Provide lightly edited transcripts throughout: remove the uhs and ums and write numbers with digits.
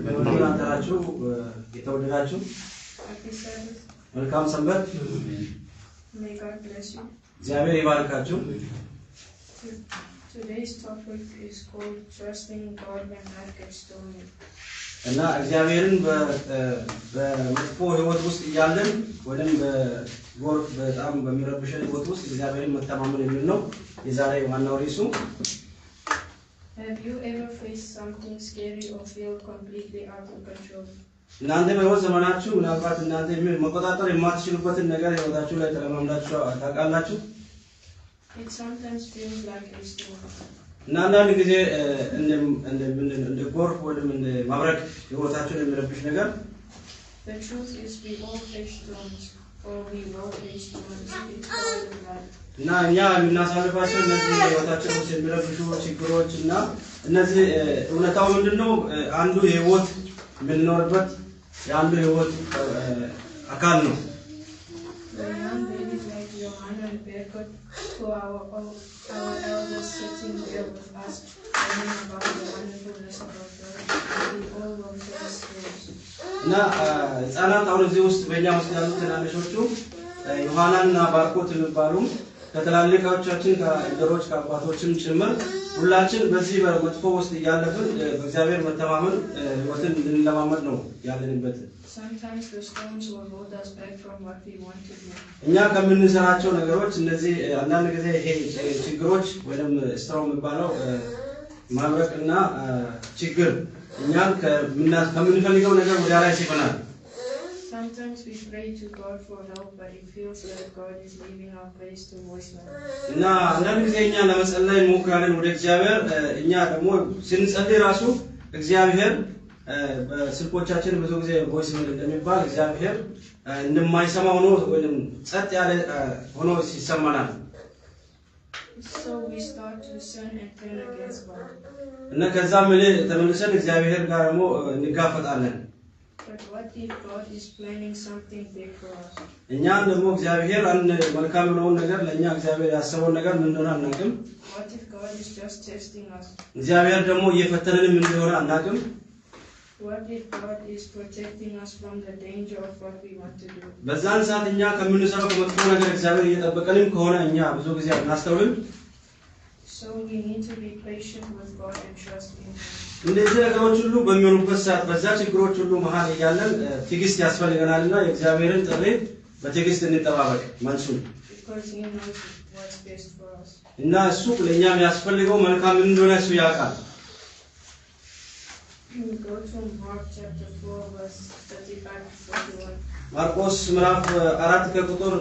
በመሆኑ አንተራችሁ የተወደዳችሁ መልካም ሰንበት እግዚአብሔር ይባርካችሁ። Today's topic is called trusting God when life gets stormy. እና እግዚአብሔርን በመጥፎ ህይወት ውስጥ እያለን ወይንም በጎርፍ በጣም በሚረብሸን ህይወት ውስጥ እግዚአብሔርን መተማመን የሚል ነው የዛሬ ዋናው ርዕሱ። Have you ever faced something scary or feel completely out of control? እናንተ በህይወት ዘመናችሁ ምናልባት እናንተ መቆጣጠር የማትችሉበትን ነገር ህይወታችሁ ላይ ተለማምዳችሁ ታውቃላችሁ? It sometimes feels like a storm. እና አንዳንድ ጊዜ እንደ ጎርፍ ወይም እንደ መብረቅ ህይወታችሁን የሚረብሽ ነገር The truth is we all face storms or we will face storms. It's part of life. እና እኛ የምናሳልፋቸው እነዚህ ህይወታችን ውስጥ የሚረብሹ ችግሮች እና እነዚህ እውነታው ምንድነው? አንዱ የህይወት የምንኖርበት የአንዱ ህይወት አካል ነው። When young babies like Johanna and Berkut, who are our elders sitting there with us, learning about the wonderfulness of our God, we all will face storms. እና ህፃናት አሁን እዚህ ውስጥ በእኛ ውስጥ ያሉ ትናንሾቹ ዮሐናና ባርኮት የሚባሉ ከተላልቃዎቻችን ከእንደሮች ከአባቶችም ጭምር ሁላችን በዚህ በመጥፎ ውስጥ እያለፍን በእግዚአብሔር መተማመን ህይወትን እንለማመድ ነው ያለንበት። Sometimes the storms will hold us back from what we want to do. እኛ ከምንሰራቸው ነገሮች እነዚህ አንዳንድ ጊዜ ይሄ ችግሮች ወይንም ስትሮም የሚባለው ማብረቅና ችግር እኛን ከምንፈልገው ነገር ወደ ላይ ሲፈናል። Sometimes we pray to God for help, but it feels like God is leaving our praise to voicemail. እና አንዳንድ ጊዜ እኛ ለመጸለይ እንሞክራለን ወደ እግዚአብሔር። እኛ ደግሞ ስንጸልይ ራሱ እግዚአብሔር በስልኮቻችን ብዙ ጊዜ ቮይስሜል እንደሚባል እግዚአብሔር እንደማይሰማ ሆኖ ወይንም ጸጥ ያለ ሆኖ ይሰማናል። So we start to sin and turn against God. እና ከዛም ተመልሰን እግዚአብሔር ጋር ደግሞ እንጋፈጣለን። But what if God is planning something big for us? እኛ ደግሞ እግዚአብሔር አንድ መልካም የሆነውን ነገር ለኛ እግዚአብሔር ያሰበውን ነገር ምን እንደሆነ አናውቅም። What if God is just testing us? እግዚአብሔር ደግሞ እየፈተነንም እንደሆነ አናውቅም። What if God is protecting us from the danger of what we want to do? በዛን ሰዓት እኛ ከምንሰራው ከመጥፎ ነገር እግዚአብሔር እየጠበቀንም ከሆነ እኛ ብዙ ጊዜ አናስተውልም። So we need to be patient with God and trust in Him. እንደዚህ ነገሮች ሁሉ በሚሆኑበት ሰዓት በዛ ችግሮች ሁሉ መሃል እያለን ትዕግስት ያስፈልገናልና የእግዚአብሔርን ጥሪ በትዕግስት እንጠባበቅ መልሱን። Because He knows what's best for us. እና እሱ ለኛ የሚያስፈልገው መልካም እንደሆነ እሱ ያውቃል። We go to Mark chapter 4 verse 35 to 41. ማርቆስ ምዕራፍ 4 ከቁጥር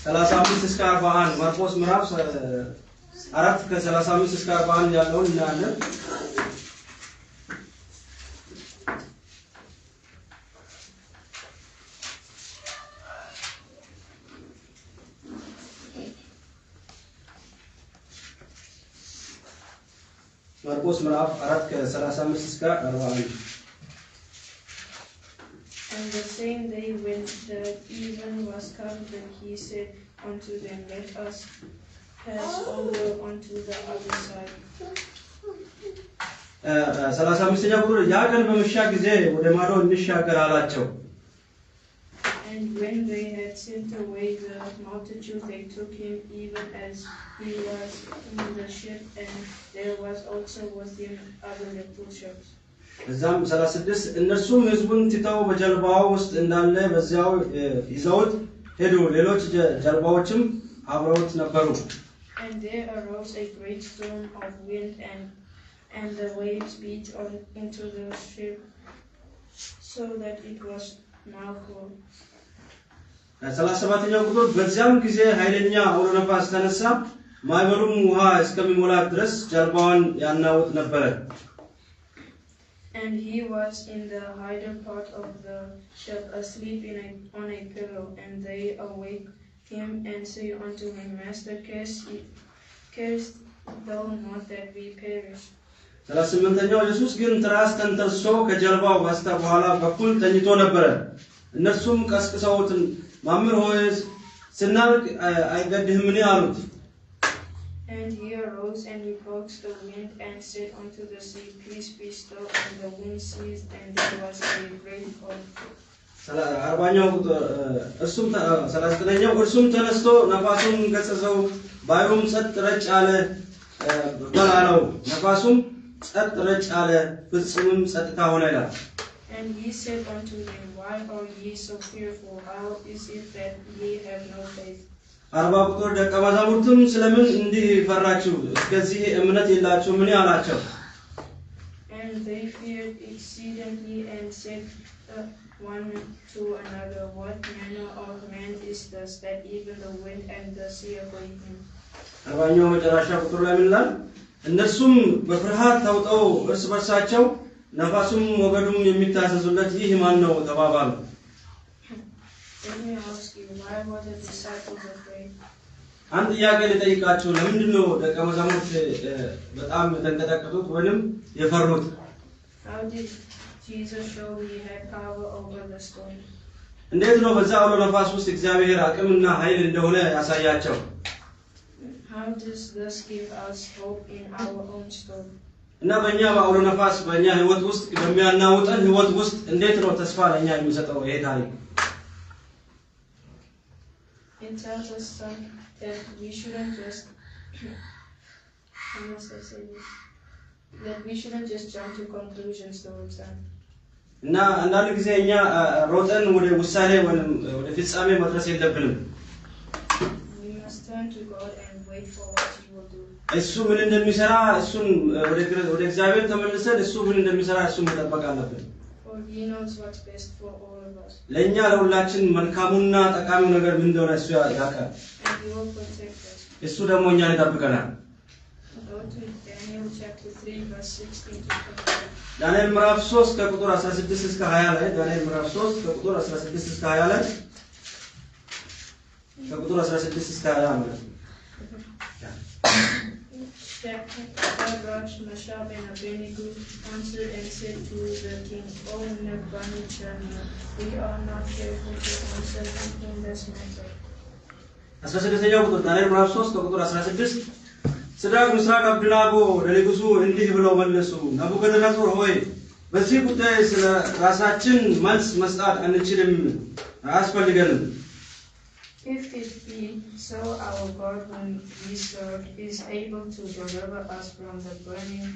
35 እስከ 41 ማርቆስ ምዕራፍ 4 ከ35 እስከ 41 ያለውን እናያለን። ማርቆስ ምዕራፍ 4 ከ35 እስከ 41 And the same day when the even was come, then he said unto them, Let us pass over unto the other side. 35ኛ ቁጥር ያ ቀን በመሻ ጊዜ ወደ ማዶ እንሻገር አላቸው። And when they had sent away the multitude, they took him even as he was in the ship, and there was also with him other little ships. እዛም 36 እነርሱም ሕዝቡን ትተው በጀልባው ውስጥ እንዳለ በዚያው ይዘውት ሄዱ። ሌሎች ጀልባዎችም አብረውት ነበሩ። And there arose a great storm of wind, and the waves beat into the ship, so that it was now full. 37ኛ ቁጥር በዚያም ጊዜ ኃይለኛ አውሎ ነፋስ ተነሳ፣ ማዕበሉም ውሃ እስከሚሞላ ድረስ ጀልባዋን ያናውጥ ነበር። And he was in the hinder part of the ship, asleep on a pillow. And they awake him and say unto him, Master, carest thou not that we perish? 38ኛው ኢየሱስ ግን ትራስ ተንተርሶ ከጀልባው በስተኋላ በኩል ተኝቶ ነበር። እነርሱም ቀስቅሰውት መምህር ሆይ ስናልቅ አይገድህምን አሉት። And he arose and rebuked the wind and said unto the sea, Peace, be still. And the wind ceased, and there was a great calm. እርሱም ተነስቶ ነፋሱን ገሠጸው፣ ባሕሩም ጸጥ ረጭ አለ በላለው። ነፋሱም ጸጥ ረጭ አለ፣ ፍጹምም ጸጥታ ሆነ ይላል። And he said unto them, Why are ye so fearful? How is it that ye have no faith? 40 ቁጥር ደቀ መዛሙርቱም ስለምን እንዲህ ፈራችሁ? እስከዚህ እምነት የላችሁም? ምን አላቸው? And they feared exceedingly and said one to another, What manner of man is this, that even the wind and the sea obey him? 40ኛው መጨረሻ ቁጥር ላይ ምን ይላል? እነርሱም በፍርሃት ተውጠው እርስ በርሳቸው ነፋሱም ሞገዱም የሚታዘዙለት ይህ ማን ነው ተባባሉ። Let me ask you, why were the disciples afraid? አንድ ጥያቄ ልጠይቃችሁ፣ ለምንድን ነው ደቀ መዛሙርት በጣም የተንቀጠቀጡት ወይንም የፈሩት? How did Jesus show he had power over the storm? እንዴት ነው በዛ አውሎ ነፋስ ውስጥ እግዚአብሔር አቅምና ኃይል እንደሆነ ያሳያቸው? How does this give us hope in our own storm? እና በእኛ በአውሎ ነፋስ በእኛ ህይወት ውስጥ በሚያናውጠን ህይወት ውስጥ እንዴት ነው ተስፋ ለኛ የሚሰጠው ይሄ ታሪክ? It tells us that we shouldn't just jump to conclusions towards that. እና አንዳንድ ጊዜ እኛ ሮጠን ወደ ውሳኔ ወይንም ወደ ፍጻሜ መድረስ የለብንም። We must turn to God and wait for what He will do. እሱ ምን እንደሚሰራ እሱን ወደ እግዚአብሔር ተመልሰን እሱ ምን እንደሚሰራ እሱን መጠበቅ አለብን። For He knows what's best for all of us. ለኛ ለሁላችን መልካሙና ጠቃሚው ነገር ምን እንደሆነ እሱ ያውቃል። And He will protect us. እሱ ደግሞ እኛን ይጠብቀናል። Go to Daniel chapter 3 verse 16 to 20. ዳንኤል ምዕራፍ 3 ከቁጥር 16 እስከ 20 ላይ ዳንኤል ምዕራፍ 3 ከቁጥር 16 እስከ 20 ላይ ከቁጥር 16 እስከ 20 ማለት ነው። Shadrach, Meshach, and Abednego answered and said to the king, O Nebuchadnezzar, we are not careful to answer in this matter. 16ኛው ቁጥር ዳንኤል ምዕራፍ 3 ከቁጥር 16 ሲድራቅ ሚሳቅ አብደናጎ ለንጉሡ እንዲህ ብለው መለሱ፣ ናቡከደነፆር ሆይ በዚህ ጉዳይ ስለ ራሳችን መልስ መስጠት አንችልም፣ አያስፈልገንም። If it be so, our God whom we serve is able to deliver us from the burning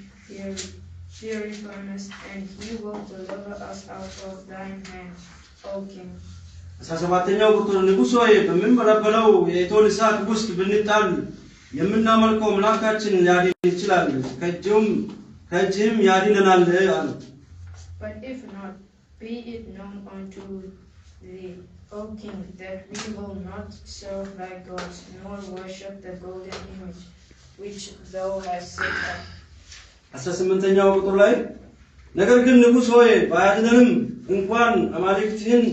fiery furnace, and He will deliver us out of thine hand, O King. 17ኛው ቁጥር ንጉሥ ሆይ በሚንበለበለው የእቶን እሳት ውስጥ ብንጣል የምናመልከው አምላካችን ሊያድን ይችላል፣ ከእጅህም ያድነናል አለ። But if not, be it known unto thee, O King, that we will not serve thy gods, nor worship the golden image which thou hast set up. 18ኛው ቁጥር ላይ ነገር ግን ንጉሥ ሆይ ባያድነንም እንኳን አማልክትህን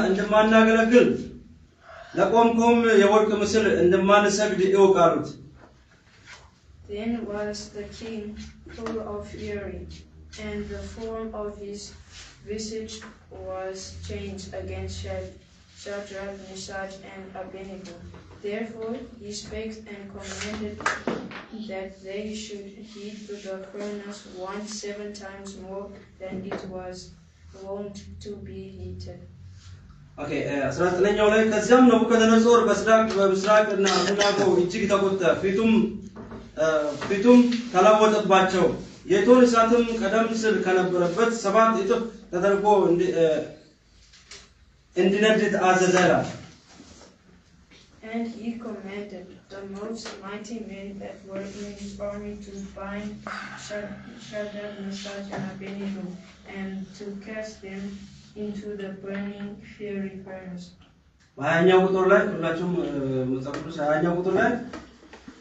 እንደማናገለግል ለቆምከውም የወርቅ ምስል እንደማንሰግድ እወቅ አሉት። Then was the king full of fury, and the form of his visage was changed against Shadrach, Meshach, and Abednego. Therefore he spake and commanded that they should heat the furnace 7 times more than it was wont to be heated. Okay, 19ኛው ላይ ከዚያም ናቡከደነፆር በምስራቅና በምዕራብ እጅግ ተቆጣ፣ ፊቱም ተለወጠባቸው። የእቶን እሳትም ቀደም ሲል ከነበረበት 7 እጥፍ ተደርጎ እንዲነድድ አዘዘ። And he commanded the most mighty men that were in his army to bind Shadrach, Meshach, and Abednego, and to cast them into the burning fiery furnace. 20ኛው ቁጥር ላይ ሁላችሁም መጽሐፍ ቅዱስ 20ኛው ቁጥር ላይ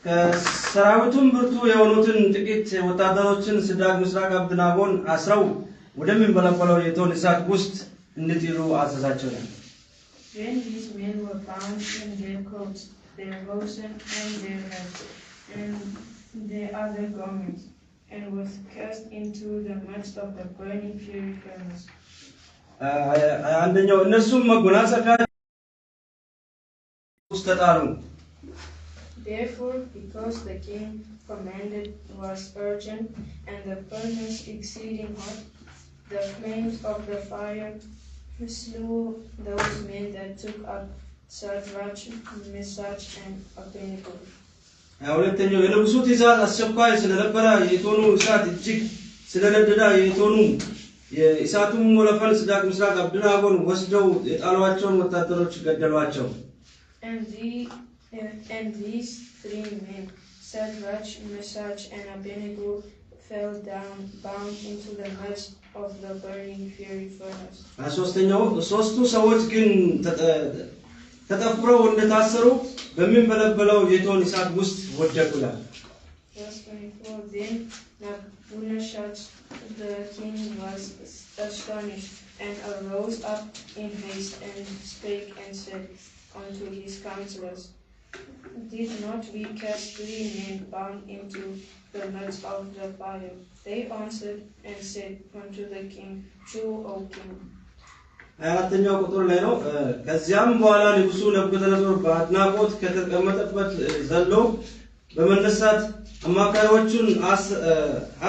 ከሰራዊቱም ብርቱ የሆኑትን ጥቂት ወታደሮችን ሲድራቅ ሚሳቅ አብደናጎን አስረው ወደሚንበለበለው የእቶን እሳት ውስጥ እንዲጥሉ አዘዛቸው። Then these men were bound in their coats, their hosen, and their hats, and their other garments, and was cast into the midst of the burning fiery furnace. አንደኛው እነሱም መጎናጸፊያ ውስጥ ተጣሉ። Therefore, because the king commanded was urgent and the furnace exceeding hot, the flames of the fire slew those men that took up Shadrach, Meshach, and Abednego. ሁለተኛው የንጉሱ ትእዛዝ አስቸኳይ ስለነበረ የእቶኑ እሳት እጅግ ስለነደደ የእቶኑ የእሳቱም ወለፈን ሲድራቅ ሚሳቅ አብደናጎን ወስደው የጣሏቸውን ወታደሮች ገደሏቸው። And these three men, Shadrach, Meshach, and Abednego, fell down, bound into the midst of the burning fiery furnace. ሶስተኛው ሶስቱ ሰዎች ግን ተጠፍረው እንደታሰሩ በሚንበለበለው የእቶን እሳት ውስጥ ወደቁ። Verse 24. Then Nabonidus the king was astonished and arose up in haste and spake and said unto his counselors, Did not we cast 3 men bound into the midst of the fire? They answered and said unto the king, True, O king. አራተኛው ቁጥር ላይ ነው። ከዚያም በኋላ ንጉሱ ነቡከደነጾር በአድናቆት ከተቀመጠበት ዘሎ በመነሳት አማካሪዎቹን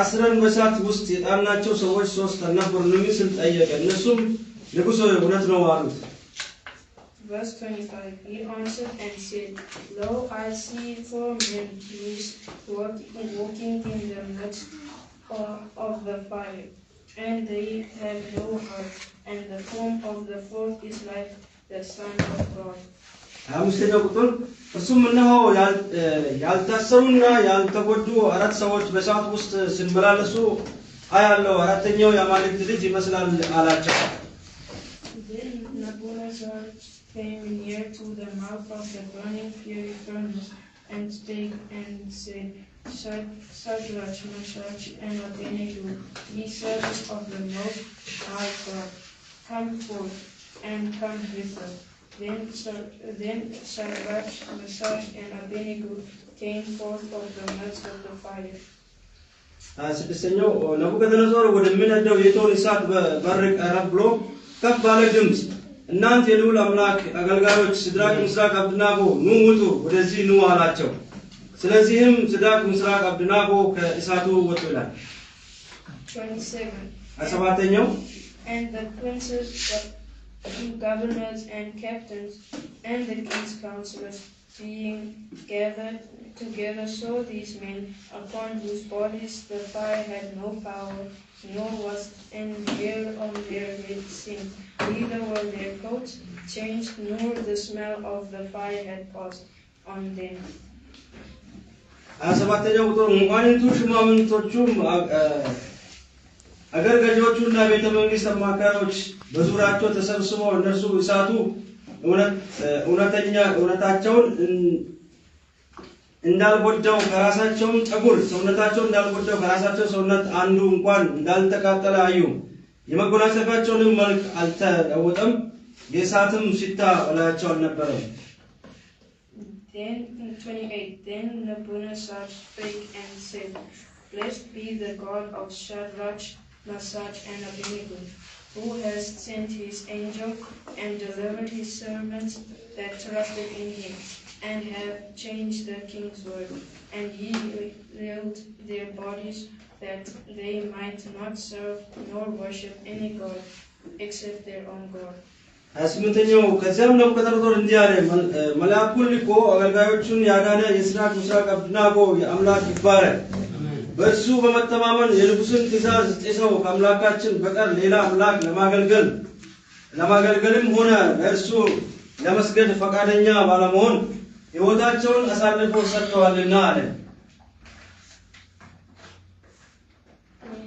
አስረን በእሳት ውስጥ የጣልናቸው ሰዎች 3 ነበሩን ሲል ጠየቀ። እነሱም ንጉሥ እውነት ነው አሉት። Verse 25. He answered and said, Lo, I see 4 men walking in the midst of the fire, and they have no heart, and the form of the 4th is like the Son of God. አምስተኛው ቁጥር እርሱም እነሆ ያልታሰሩና ያልተጎዱ 4 ሰዎች በእሳት ውስጥ ሲመላለሱ አያለው፣ አራተኛው የአማልክት ልጅ ይመስላል አላቸው። Then Nabonidus came near to the mouth of the burning fiery furnace and spake and said, Shadrach, Meshach, and Abednego, ye servants of the Most High God, come forth and come hither. Then Shadrach, Meshach, and Abednego came forth of the midst of the fire. ስድስተኛው ነቡከደነጾር ወደሚነደው የእቶን እሳት በር ቀረብ ብሎ ከፍ ባለ ድምፅ እናንተ የልዑል አምላክ አገልጋዮች ሲድራቅ ሚሳቅ አብደናጎ ኑ ውጡ፣ ወደዚህ ኑ አላቸው። ስለዚህም ሲድራቅ ሚሳቅ አብደናጎ ከእሳቱ ወጡ ይላል። 27. ሰባተኛው And the princes, the governors and captains, and the king's counselors, being gathered together, saw these men, upon whose bodies the fire had no power, nor was any hair on their heads singed, neither were their coats changed, nor the smell of the fire had passed on them. ሰባተኛው ቁጥር እንኳንንቱ ሽማምንቶቹም አገር ገዢዎቹና ቤተ መንግስት አማካሪዎች በዙሪያቸው ተሰብስበው እነርሱ እሳቱ እውነታቸውን እንዳልጎዳው ከራሳቸውም ጸጉር ሰውነታቸው እንዳልጎዳው ከራሳቸው ሰውነት አንዱ እንኳን እንዳልተቃጠለ አዩ። የመጎናጸፊያቸውንም መልክ አልተለወጠም፣ የእሳትም ሽታ በላያቸው አልነበረም። Then 28. Then Nabonidus spake and said, Blessed be the God of Shadrach, Meshach, and Abednego, who has sent his angel and delivered his servants that trusted in him, and have changed the king's word, and healed their bodies, that they might not serve nor worship any god except their own God. ስምንተኛው ከዚያም ነቡከደነጾር እንዲህ አለ፣ መልአኩን ልኮ አገልጋዮቹን ያዳነ የሲድራቅ ሚሳቅ አብደናጎ የአምላክ ይባረክ። በእርሱ በመተማመን የንጉሥን ትእዛዝ ጥሰው ከአምላካችን በቀር ሌላ አምላክ ለማገልገልም ሆነ ለእርሱ ለመስገድ ፈቃደኛ ባለመሆን ሕይወታቸውን አሳልፈው ሰጥተዋልና አለ።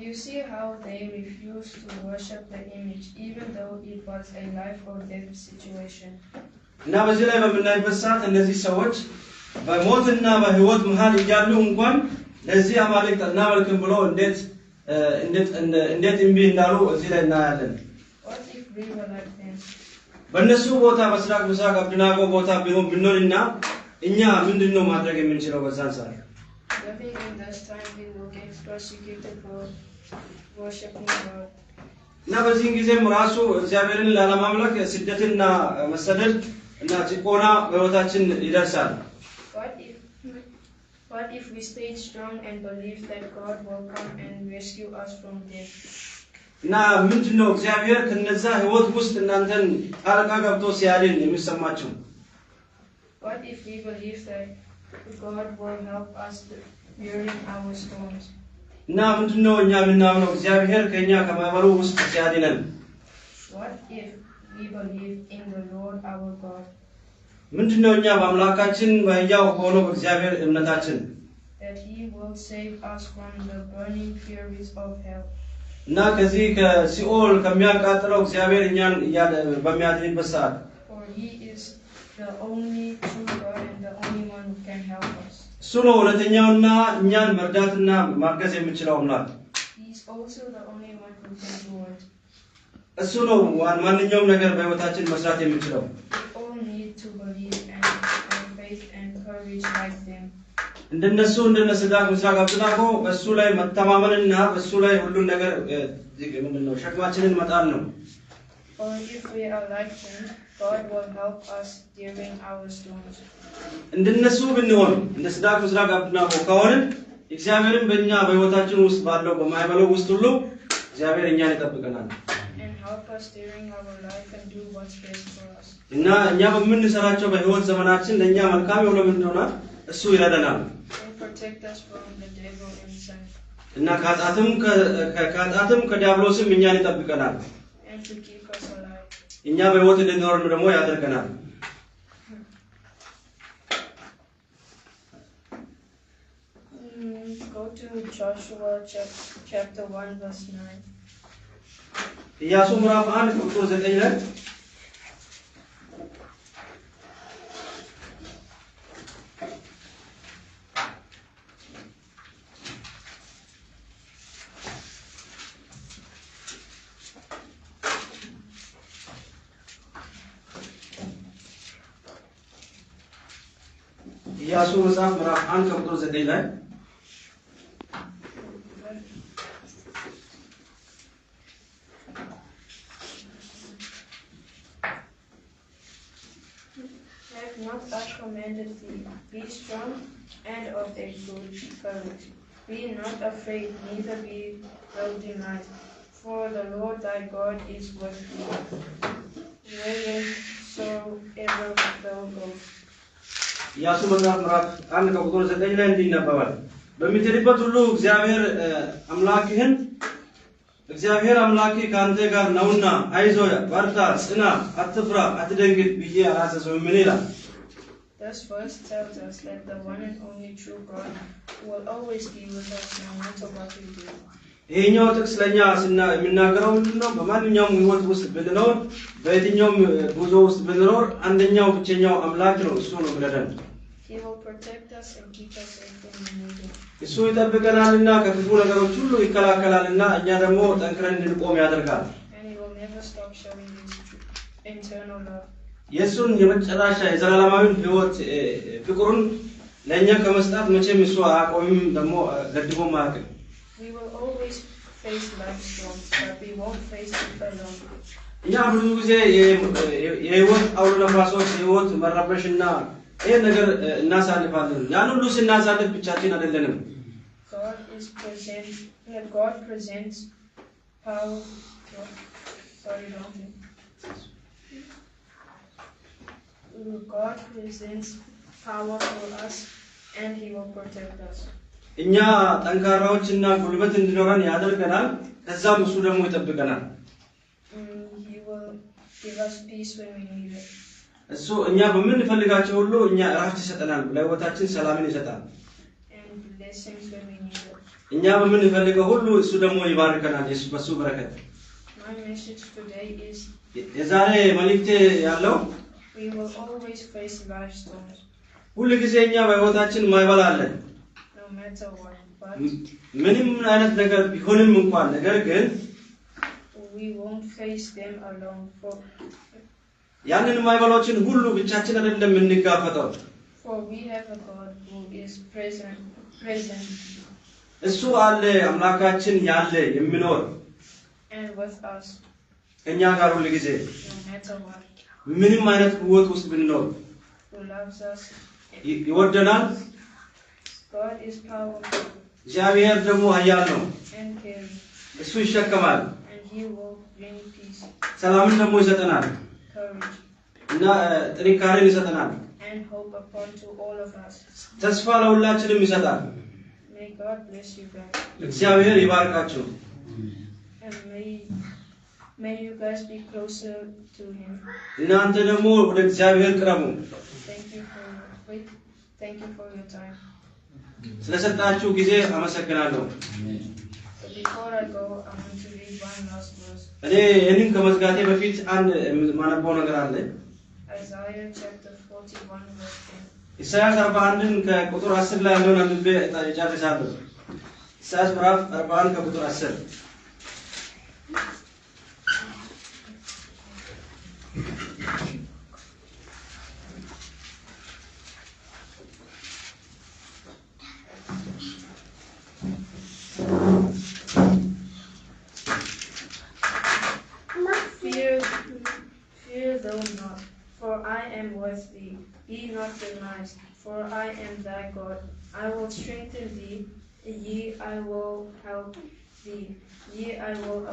You see how they refused to worship the image, even though it was a life or death situation. እና በዚህ ላይ በምናይበት ሰዓት እነዚህ ሰዎች በሞትና በሕይወት መሃል እያሉ እንኳን ለዚህ አማልክት እናመልክም ብለው እንዴት እምቢ እንዳሉ እዚህ ላይ እናያለን። What if we were like them? በእነሱ ቦታ በሲድራቅ ሚሳቅ አብደናጎ ቦታ ብንሆንና እኛ ምንድነው ማድረግ የምንችለው? በዛን ሰዓት Living in this time, we will get persecuted for worshiping God. እና በዚህ ጊዜም ራሱ እግዚአብሔርን ላለማምለክ ስደትና መሰደድ እና ጭቆና በሕይወታችን ይደርሳል። What if What if we stay strong and believe that God will come and rescue us from death? Na ምንድነው እግዚአብሔር ከነዛ ህይወት ውስጥ እናንተን ጣልቃ ገብቶ ሲያድን የሚሰማችሁ? What if we believe that God will help us during our storms? እና ምንድነው እኛ የምናምነው እግዚአብሔር ከኛ ከማይበሉ ውስጥ ሲያድነን? What if we believe in the Lord our God? ምንድነው እኛ በአምላካችን በሕያው በሆነው እግዚአብሔር እምነታችን? That he will save us from the burning furies of hell. እና ከዚህ ከሲኦል ከሚያቃጥለው እግዚአብሔር እኛን በሚያድንበት ሰዓት For he is the only true God and the only one who can help us. እሱ ነው እውነተኛውና እኛን መርዳትና ማገዝ የሚችለው አምላክ። He is also the only one who can do it. እሱ ነው ማንኛውም ነገር በህይወታችን መስራት የሚችለው። We all need to believe and faith and courage like them. እንደነሱ ሲድራቅ ሚሳቅ አብደናጎ በሱ ላይ መተማመንና በሱ ላይ ሁሉን ነገር ምንድነው ሸክማችንን መጣል ነው። Or if we are like them, God will help us during our storms. እንደነሱ ብንሆን እንደ ሲድራቅ ሚሳቅ አብደናጎ ከሆነን እግዚአብሔርን በእኛ በህይወታችን ውስጥ ባለው በማይበለው ውስጥ ሁሉ እግዚአብሔር እኛን ይጠብቀናል። And help us during our life and do what's best for us. እና እኛ በምንሰራቸው በህይወት ዘመናችን ለኛ መልካም የሆነ ምን እንደሆነ እሱ ይረዳናል። And protect us from the devil and sin. እና ከጣትም ከዲያብሎስም እኛን ይጠብቀናል። And to keep us alive. እኛ በህይወት እንድንኖር ደግሞ ያደርገናል። Go to Joshua chapter 1 verse 9. ኢያሱ ምዕራፍ 1 ቁጥር 9 ላይ ኢያሱ ምዕራፍ 1 ቁጥር 9 ላይ Not I commanded thee, be strong and of a good courage. Be not afraid, neither be thou dismayed, for the Lord thy God is with thee, wheresoever thou goest. ኢያሱ ምዕራፍ 1 ቁጥር 9 ላይ እንዲህ ይነበባል። በሚትሄድበት ሁሉ እግዚአብሔር አምላክ ካንተ ጋር ነውና አይዞህ፣ በርታ፣ ጽና፣ አትፍራ፣ አትደንግጥ ብዬ አላዘዝህምን ይላል። This verse tells us that the one and only true God will always be with us no matter what we do. ይሄኛው ጥቅስ ለኛ የሚናገረው ምንድነው? በማንኛውም ህይወት ውስጥ ብንኖር፣ በየትኛውም ጉዞ ውስጥ ብንኖር አንደኛው ብቸኛው አምላክ ነው፣ እሱ ነው የሚረዳን። He will protect us and keep us safe when we need him. እሱ ይጠብቀናልና ከክፉ ነገሮች ሁሉ ይከላከላልና እኛ ደግሞ ጠንክረን እንድንቆም ያደርጋል። And he will never stop showing his internal love. የሱን የመጨረሻ የዘላለማዊ ህይወት ፍቅሩን ለኛ ከመስጣት መቼም እሱ አቆምም ደግሞ ገድቦም አያውቅም። We will always face life storms, but we won't face it alone. እኛ ብዙ ጊዜ የህይወት አውሎ ነፋሶች የህይወት መረበሽና ይሄ ነገር እናሳልፋለን። ያን ሁሉ ስናሳልፍ ብቻችን አይደለንም። God presents power. God presents power for us, and He will protect us. እኛ ጠንካራዎችና ጉልበት እንዲኖረን ያደርገናል። ከዛም እሱ ደግሞ ይጠብቀናል። He will give us peace when we need it. እሱ እኛ በምንፈልጋቸው ሁሉ እኛ እረፍት ይሰጠናል፣ ለህይወታችን ሰላምን ይሰጣል። And blessings when we need it. እኛ በምንፈልገው ሁሉ እሱ ደግሞ ይባርከናል። በሱ በረከት። My message today is የዛሬ መልእክቴ ያለው we will always face life storms. ሁሉ ጊዜ እኛ በህይወታችን ማይበል አለ። No matter what, but ምንም አይነት ነገር ቢሆንም እንኳን ነገር ግን we won't face them alone. ያንን ማይበሎችን ሁሉ ብቻችን አይደለም እንጋፈጠው። For we have a God who is present. እሱ አለ፣ አምላካችን ያለ የሚኖር And with us. ከኛ ጋር ሁሉ ጊዜ No matter what. ምንም አይነት ህይወት ውስጥ ብንኖር Who loves us. ይወደናል። God is powerful እግዚአብሔር ደግሞ ኃያል ነው and caring, እሱ ይሸከማል and He will bring peace, ሰላምን ደግሞ ይሰጠናል courage, እና ጥንካሬን ይሰጠናል and hope upon to all of us. ተስፋ ለሁላችንም ይሰጣል May God bless you guys, እግዚአብሔር ይባርካችሁ and may you guys be closer to Him. እናንተ ደግሞ ወደ እግዚአብሔር ቅረቡ Thank you for your time. ስለሰጣችሁ ጊዜ አመሰግናለሁ But before I go, I want to read one last verse. እኔ ይህንን ከመዝጋቴ በፊት አንድ ማነበው ነገር አለ Isaiah chapter 41 verse 10. ኢሳይያስ 41ን ከቁጥር 10 ላይ ያለውን አንብቤ እጨርሳለሁ ኢሳይያስ ምዕራፍ 41 ከቁጥር 10 Fear thou not, for I am with thee. Be not dismayed, for I am thy God. I will strengthen thee, yea, I will help thee. Yea, I will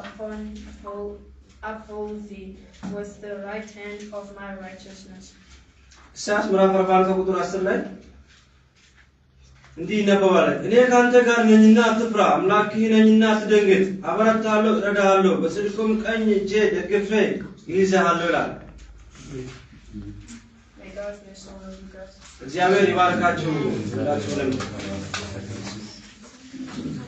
uphold thee with the right hand of my righteousness. ኢሳይያስ ምዕራፍ 41 ከቁጥር 10 ላይ እንዲህ ይነበባል እኔ ካንተ ጋር ነኝና አትፍራ አምላክህ ነኝና አትደንግጥ አበረታለሁ እረዳሃለሁ በጽድቅም ቀኝ እጄ ደግፌ ይይዝሃለሁ ይላል May God bless all of you guys. እግዚአብሔር ይባርካችሁ ሁላችሁንም